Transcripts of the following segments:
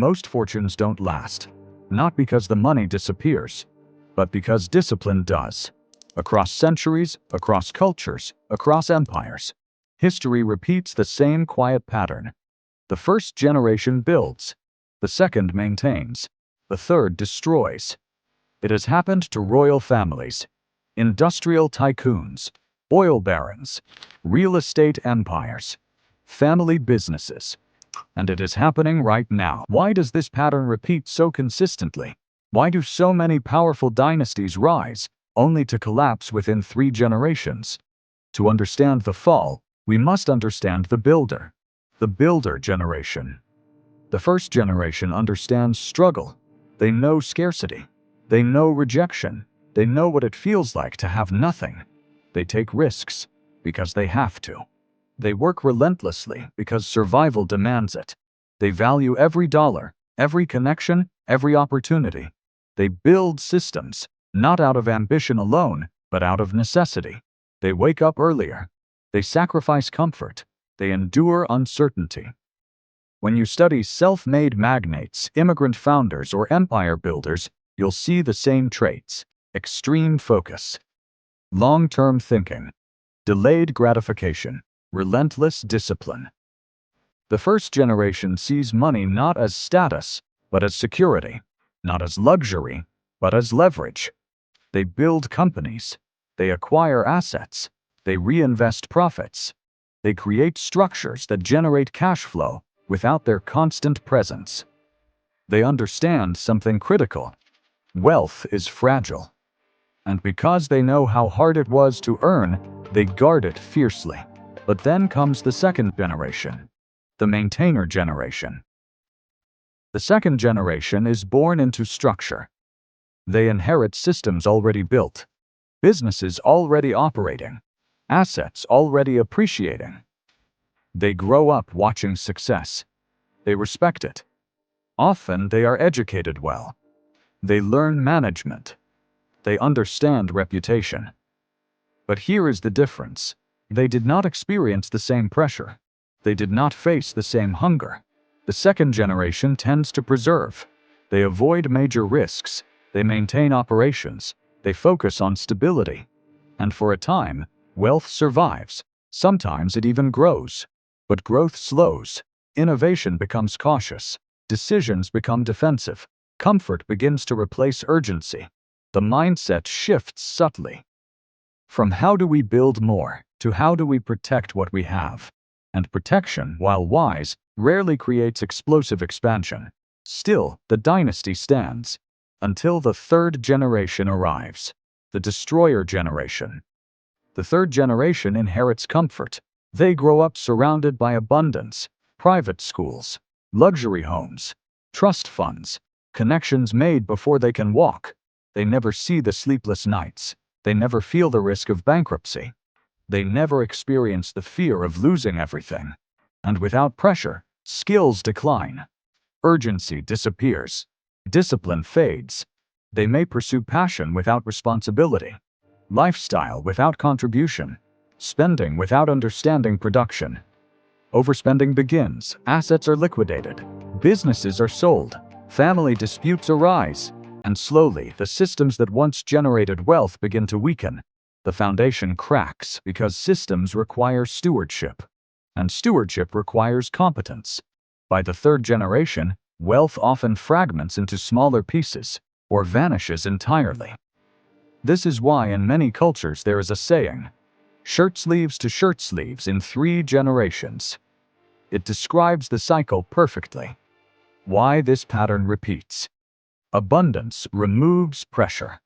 Most fortunes don't last, not because the money disappears, but because discipline does. Across centuries, across cultures, across empires, history repeats the same quiet pattern. The first generation builds, the second maintains, the third destroys. It has happened to royal families, industrial tycoons, oil barons, real estate empires, family businesses. And it is happening right now. Why does this pattern repeat so consistently? Why do so many powerful dynasties rise, only to collapse within 3 generations? To understand the fall, we must understand the builder generation. The first generation understands struggle. They know scarcity. They know rejection. They know what it feels like to have nothing. They take risks because they have to. They work relentlessly because survival demands it. They value every dollar, every connection, every opportunity. They build systems, not out of ambition alone, but out of necessity. They wake up earlier. They sacrifice comfort. They endure uncertainty. When you study self-made magnates, immigrant founders, or empire builders, you'll see the same traits: extreme focus, long-term thinking, delayed gratification, relentless discipline. The first generation sees money not as status, but as security, not as luxury, but as leverage. They build companies. They acquire assets. They reinvest profits. They create structures that generate cash flow without their constant presence. They understand something critical: wealth is fragile. And because they know how hard it was to earn, they guard it fiercely. But then comes the second generation, the maintainer generation. The second generation is born into structure. They inherit systems already built, businesses already operating, assets already appreciating. They grow up watching success. They respect it. Often they are educated well. They learn management. They understand reputation. But here is the difference. They did not experience the same pressure. They did not face the same hunger. The second generation tends to preserve. They avoid major risks. They maintain operations. They focus on stability. And for a time, wealth survives. Sometimes it even grows. But growth slows. Innovation becomes cautious. Decisions become defensive. Comfort begins to replace urgency. The mindset shifts subtly. From how do we build more, to how do we protect what we have? And protection, while wise, rarely creates explosive expansion. Still, the dynasty stands. Until the third generation arrives. The destroyer generation. The third generation inherits comfort. They grow up surrounded by abundance, private schools, luxury homes, trust funds, connections made before they can walk. They never see the sleepless nights. They never feel the risk of bankruptcy. They never experience the fear of losing everything. And without pressure, skills decline. Urgency disappears. Discipline fades. They may pursue passion without responsibility, lifestyle without contribution, spending without understanding production. Overspending begins, assets are liquidated, businesses are sold, family disputes arise, and slowly the systems that once generated wealth begin to weaken. The foundation cracks because systems require stewardship, and stewardship requires competence. By the third generation, wealth often fragments into smaller pieces, or vanishes entirely. This is why in many cultures there is a saying, "Shirtsleeves to shirtsleeves in 3 generations." It describes the cycle perfectly. Why this pattern repeats. Abundance removes pressure,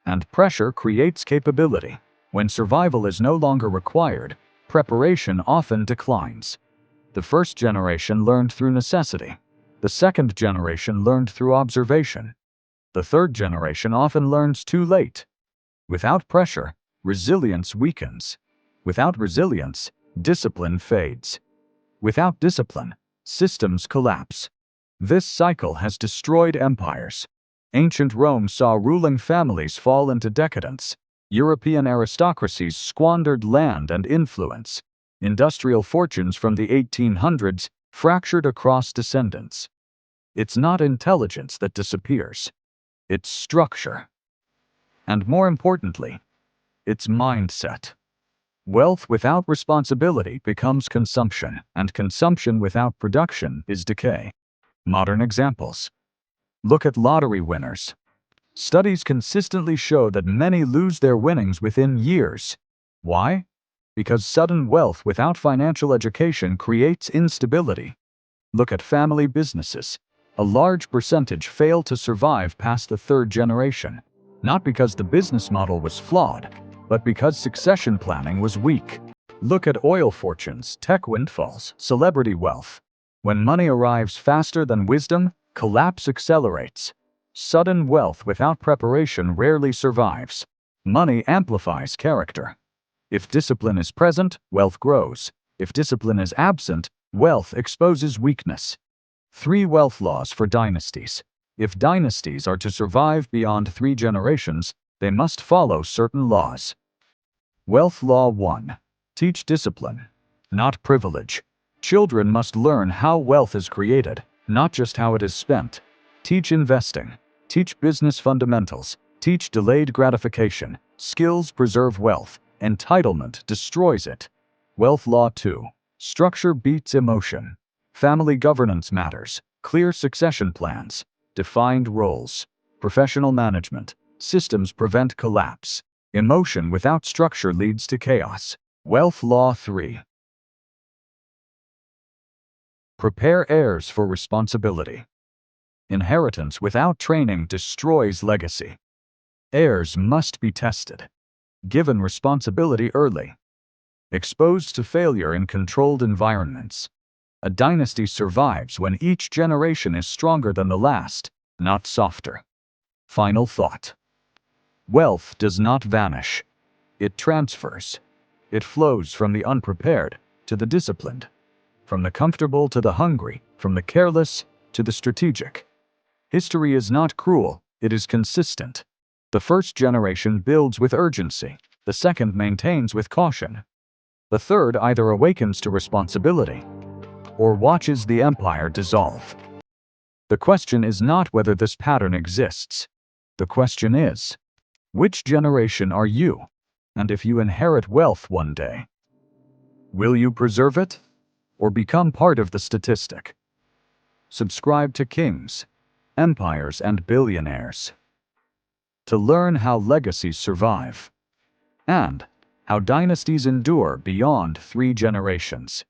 and pressure creates capability. When survival is no longer required, preparation often declines. The first generation learned through necessity. The second generation learned through observation. The third generation often learns too late. Without pressure, resilience weakens. Without resilience, discipline fades. Without discipline, systems collapse. This cycle has destroyed empires. Ancient Rome saw ruling families fall into decadence. European aristocracies squandered land and influence. Industrial fortunes from the 1800s fractured across descendants. It's not intelligence that disappears. It's structure. And more importantly, it's mindset. Wealth without responsibility becomes consumption, and consumption without production is decay. Modern examples. Look at lottery winners. Studies consistently show that many lose their winnings within years. Why? Because sudden wealth without financial education creates instability. Look at family businesses. A large percentage fail to survive past the third generation, not because the business model was flawed, but because succession planning was weak. Look at oil fortunes, tech windfalls, celebrity wealth. When money arrives faster than wisdom, collapse accelerates. Sudden wealth without preparation rarely survives. Money amplifies character. If discipline is present, wealth grows. If discipline is absent, wealth exposes weakness. 3 wealth laws for dynasties. If dynasties are to survive beyond 3 generations, they must follow certain laws. Wealth Law 1. Teach discipline, not privilege. Children must learn how wealth is created, not just how it is spent. Teach investing. Teach business fundamentals. Teach delayed gratification. Skills preserve wealth. Entitlement destroys it. Wealth Law 2. Structure beats emotion. Family governance matters. Clear succession plans. Defined roles. Professional management. Systems prevent collapse. Emotion without structure leads to chaos. Wealth Law 3. Prepare heirs for responsibility. Inheritance without training destroys legacy. Heirs must be tested. Given responsibility early. Exposed to failure in controlled environments. A dynasty survives when each generation is stronger than the last, not softer. Final thought. Wealth does not vanish. It transfers. It flows from the unprepared to the disciplined, from the comfortable to the hungry, from the careless to the strategic. History is not cruel, it is consistent. The first generation builds with urgency, the second maintains with caution. The third either awakens to responsibility or watches the empire dissolve. The question is not whether this pattern exists. The question is, which generation are you? And if you inherit wealth one day, will you preserve it or become part of the statistic? Subscribe to Kings, Empires, and Billionaires to learn how legacies survive and how dynasties endure beyond 3 generations.